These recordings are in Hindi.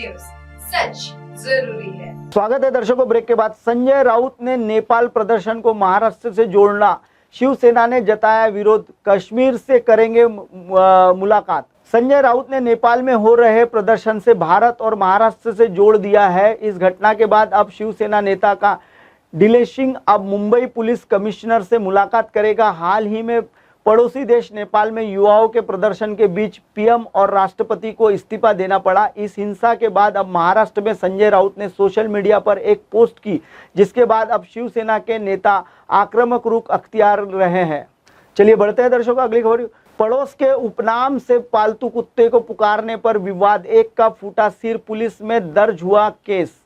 न्यूज, सच जरूरी है। स्वागत है दर्शकों। ब्रेक के बाद संजय राउत ने नेपाल प्रदर्शन को महाराष्ट्र से जोड़ना, शिवसेना ने जताया विरोध, कश्मीर से करेंगे मुलाकात। संजय राउत ने नेपाल में हो रहे प्रदर्शन से भारत और महाराष्ट्र से जोड़ दिया है। इस घटना के बाद अब शिवसेना नेता का दिलेर सिंह अब मुंबई पुलिस कमिश्नर से मुलाकात करेगा। हाल ही में पड़ोसी देश नेपाल में युवाओं के प्रदर्शन के बीच पीएम और राष्ट्रपति को इस्तीफा देना पड़ा। इस हिंसा के बाद अब महाराष्ट्र में संजय राउत ने सोशल मीडिया पर एक पोस्ट की, जिसके बाद अब शिवसेना के नेता आक्रामक रुख अख्तियार रहे हैं। चलिए बढ़ते हैं दर्शकों अगली खबर। पड़ोस के उपनाम से पालतू कुत्ते को पुकारने पर विवाद, एक का फूटा सिर, पुलिस में दर्ज हुआ केस।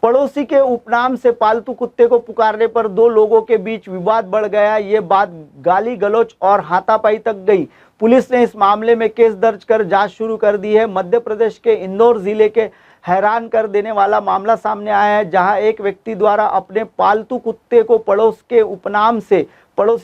पड़ोसी के उपनाम से पालतू कुत्ते को पुकारने पर दो लोगों के बीच विवाद बढ़ गया। ये बात गाली गलौज और हाथापाई तक गई। पुलिस ने इस मामले में केस दर्ज कर जांच शुरू कर दी है। मध्य प्रदेश के इंदौर जिले के हैरान कर देने वाला मामला सामने आया है, जहां एक व्यक्ति द्वारा अपने पालतू कुत्ते को पड़ोसी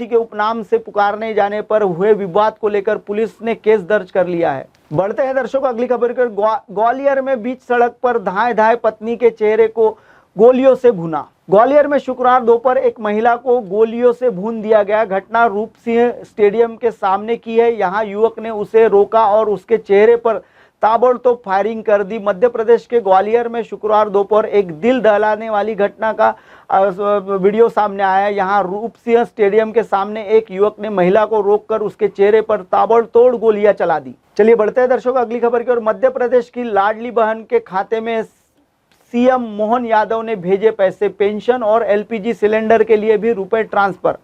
के उपनाम से पुकारने जाने पर हुए विवाद को लेकर पुलिस ने केस दर्ज कर लिया है। बढ़ते हैं दर्शकों अगली खबर पर। ग्वालियर में बीच सड़क पर धाए धाए पत्नी के चेहरे को गोलियों से भुना। ग्वालियर में शुक्रवार दोपहर एक महिला को गोलियों से भून दिया गया। घटना रूप सिंह स्टेडियम के सामने की है। यहाँ युवक ने उसे रोका और उसके चेहरे पर ताबड़तोड़ फायरिंग कर दी। मध्य प्रदेश के ग्वालियर में शुक्रवार दोपहर एक दिल दहलाने वाली घटना का वीडियो सामने आया। यहाँ रूप सिंह स्टेडियम के सामने एक युवक ने महिला को रोककर उसके चेहरे पर ताबड़तोड़ गोलियां चला दी। चलिए बढ़ते हैं दर्शकों अगली खबर की ओर। मध्य प्रदेश की लाडली बहन के खाते में सीएम मोहन यादव ने भेजे पैसे, पेंशन और एलपीजी सिलेंडर के लिए भी रुपए ट्रांसफर।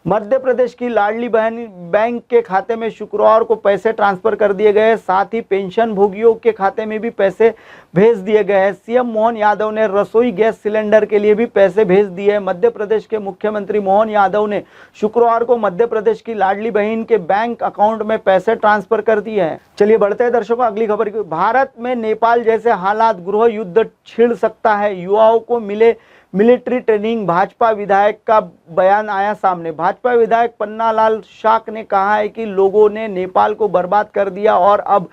मध्य प्रदेश की लाडली बहन बैंक के खाते में शुक्रवार को पैसे ट्रांसफर कर दिए गए। साथ ही पेंशन भोगियों के खाते में भी पैसे भेज दिए गए हैं। सीएम मोहन यादव ने रसोई गैस सिलेंडर के लिए भी पैसे भेज दिए। मध्य प्रदेश के मुख्यमंत्री मोहन यादव ने शुक्रवार को मध्य प्रदेश की लाडली बहन के बैंक अकाउंट में पैसे ट्रांसफर कर दिए हैं। चलिए बढ़ते हैं दर्शकों अगली खबर की। भारत में नेपाल जैसे हालात, गृह युद्ध छिड़ सकता है, युवाओं को मिले मिलिट्री ट्रेनिंग। भाजपा विधायक का बयान आया सामने। भाजपा विधायक पन्नालाल शाक ने कहा है कि लोगों ने नेपाल को बर्बाद कर दिया और अब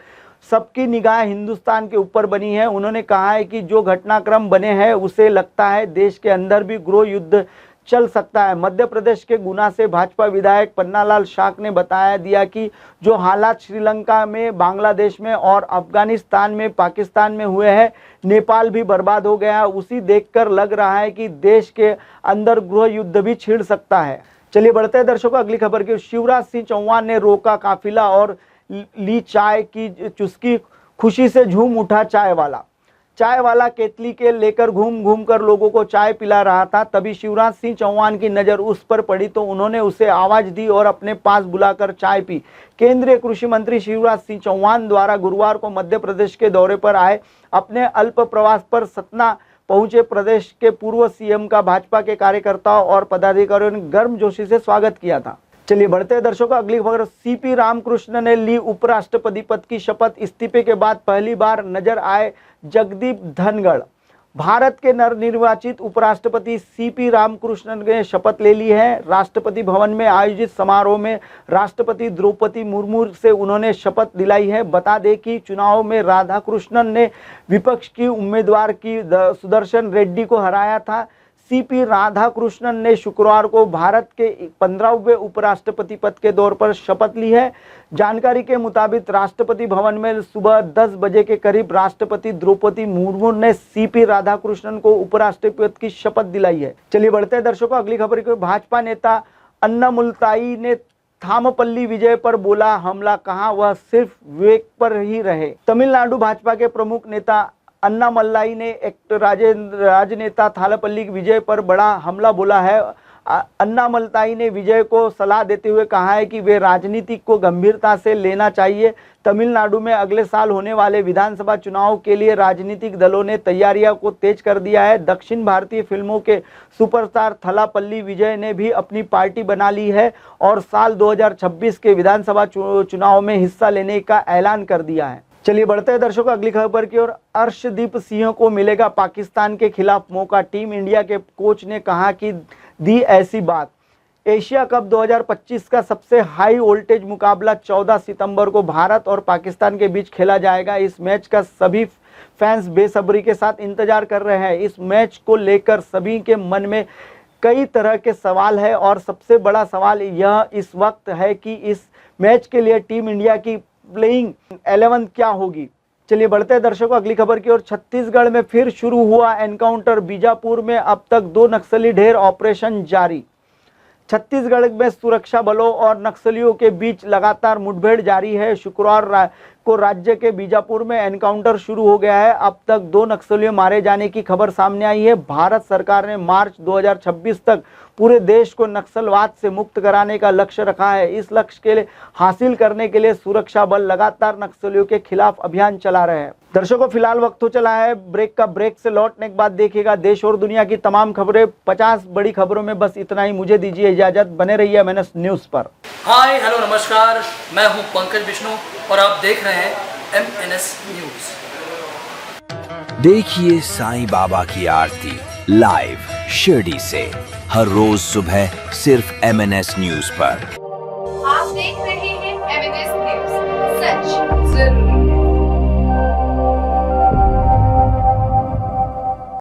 सबकी निगाह हिंदुस्तान के ऊपर बनी है। उन्होंने कहा है कि जो घटनाक्रम बने हैं उसे लगता है देश के अंदर भी गृह युद्ध चल सकता है। मध्य प्रदेश के गुना से भाजपा विधायक पन्नालाल शाक ने बताया दिया कि जो हालात श्रीलंका में, बांग्लादेश में और अफगानिस्तान में, पाकिस्तान में हुए हैं, नेपाल भी बर्बाद हो गया। उसी देखकर लग रहा है कि देश के अंदर गृह युद्ध भी छिड़ सकता है। चलिए बढ़ते हैं दर्शकों अगली खबर की। शिवराज सिंह चौहान ने रोका काफिला और ली चाय की चुस्की, खुशी से झूम उठा चाय वाला केतली के लेकर घूम घूम कर लोगों को चाय पिला रहा था। तभी शिवराज सिंह चौहान की नजर उस पर पड़ी तो उन्होंने उसे आवाज दी और अपने पास बुलाकर चाय पी। केंद्रीय कृषि मंत्री शिवराज सिंह चौहान द्वारा गुरुवार को मध्य प्रदेश के दौरे पर आए अपने अल्प प्रवास पर सतना पहुंचे प्रदेश के पूर्व सीएम का भाजपा के कार्यकर्ताओं और पदाधिकारियों ने गर्मजोशी से स्वागत किया था। चलिए बढ़ते हैं दर्शकों अगली खबर। सीपी रामकृष्ण ने ली उपराष्ट्रपति पद की शपथ। इस्तीफे के बाद पहली बार नजर आए जगदीप धनखड़। भारत के नवनिर्वाचित उपराष्ट्रपति सीपी रामकृष्णन ने शपथ ले ली है। राष्ट्रपति भवन में आयोजित समारोह में राष्ट्रपति द्रौपदी मुर्मू से उन्होंने शपथ दिलाई है। बता दें कि चुनाव में राधाकृष्णन ने विपक्ष की उम्मीदवार की सुदर्शन रेड्डी को हराया था। सीपी राधाकृष्णन ने शुक्रवार को भारत के 15वें उपराष्ट्रपति पद के दौर पर शपथ ली है। जानकारी के मुताबिक राष्ट्रपति भवन में सुबह 10 बजे के करीब राष्ट्रपति द्रौपदी मुर्मू ने सीपी राधाकृष्णन को उपराष्ट्रपति पद की शपथ दिलाई है। चलिए बढ़ते हैं दर्शकों अगली खबर की। भाजपा नेता अन्नामुलताई ने थामपल्ली विजय पर बोला हमला, कहा वह सिर्फ विवेक पर ही रहे। तमिलनाडु भाजपा के प्रमुख नेता अन्नामलाई ने एक राजनेता थालापल्ली विजय पर बड़ा हमला बोला है। अन्नामलाई ने विजय को सलाह देते हुए कहा है कि वे राजनीति को गंभीरता से लेना चाहिए। तमिलनाडु में अगले साल होने वाले विधानसभा चुनाव के लिए राजनीतिक दलों ने तैयारियों को तेज कर दिया है। दक्षिण भारतीय फिल्मों के सुपरस्टार थालापल्ली विजय ने भी अपनी पार्टी बना ली है और साल 2026 के विधानसभा चुनाव में हिस्सा लेने का ऐलान कर दिया है। चलिए बढ़ते हैं दर्शकों अगली खबर की ओर। अर्शदीप सिंह को मिलेगा पाकिस्तान के खिलाफ मौका। टीम इंडिया के कोच ने कहा कि दी ऐसी बात। एशिया कप 2025 का सबसे हाई वोल्टेज मुकाबला 14 सितंबर को भारत और पाकिस्तान के बीच खेला जाएगा। इस मैच का सभी फैंस बेसब्री के साथ इंतजार कर रहे हैं। इस मैच को लेकर सभी के मन में कई तरह के सवाल है और सबसे बड़ा सवाल यह इस वक्त है कि इस मैच के लिए टीम इंडिया की प्लेइंग 11 क्या होगी। चलिए बढ़ते हैं दर्शकों अगली खबर की ओर। छत्तीसगढ़ में फिर शुरू हुआ एनकाउंटर। बीजापुर में अब तक 2 नक्सली ढेर ऑपरेशन जारी। छत्तीसगढ़ में सुरक्षा बलों और नक्सलियों के बीच लगातार मुठभेड़ जारी है। शुक्रवार को राज्य के बीजापुर में एनकाउंटर शुरू हो गया है। अब तक 2 नक्सलियों मारे जाने की खबर सामने आई है। भारत सरकार ने मार्च 2026 तक पूरे देश को नक्सलवाद से मुक्त कराने का लक्ष्य रखा है। इस लक्ष्य के लिए हासिल करने के लिए सुरक्षा बल लगातार नक्सलियों के खिलाफ अभियान चला रहे हैं। दर्शकों फिलहाल वक्त हो चला है ब्रेक का। ब्रेक से लौटने के बाद देखिएगा देश और दुनिया की तमाम खबरें। 50 बड़ी खबरों में बस इतना ही। मुझे दीजिए इजाजत, बने रहिए MNS न्यूज पर। हाय हेलो नमस्कार, मैं हूं पंकज विष्णु और आप देख रहे हैं MNS न्यूज। देखिए साईं बाबा की आरती लाइव शिरडी से हर रोज सुबह सिर्फ MNS न्यूज पर।